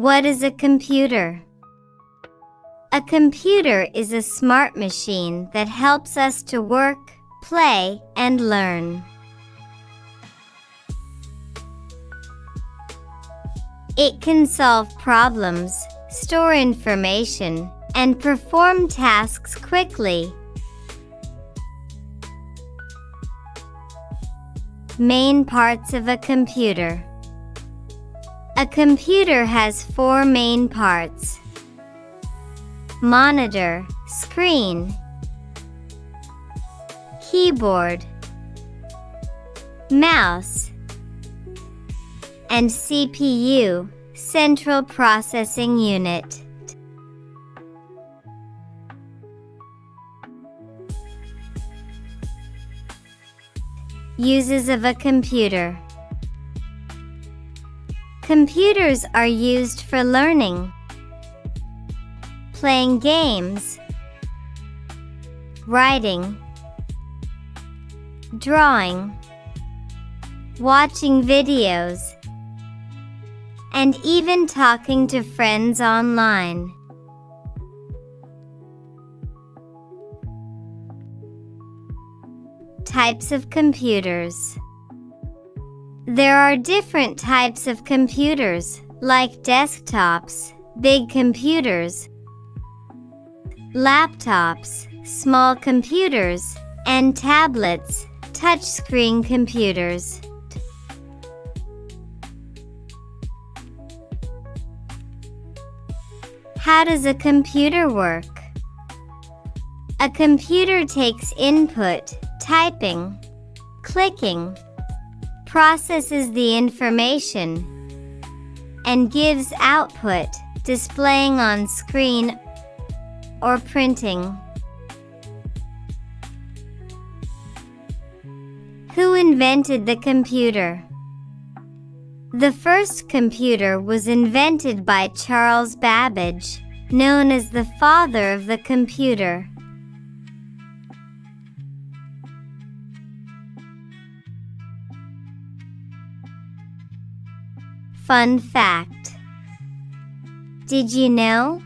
What is a computer? A computer is a smart machine that helps us to work, play, and learn. It can solve problems, store information, and perform tasks quickly. Main parts of a computer. A computer has 4 main parts: monitor, screen, keyboard, mouse, and CPU, central processing unit. Uses of a computer. Computers are used for learning, playing games, writing, drawing, watching videos, and even talking to friends online. Types of computers. There are different types of computers, like desktops, big computers, laptops, small computers, and tablets, touchscreen computers. How does a computer work? A computer takes input, typing, clicking, processes the information, and gives output, displaying on screen or printing. Who invented the computer? The first computer was invented by Charles Babbage, known as the father of the computer. Fun fact: did you know?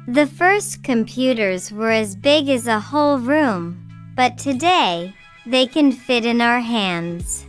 The first computers were as big as a whole room, but today, they can fit in our hands.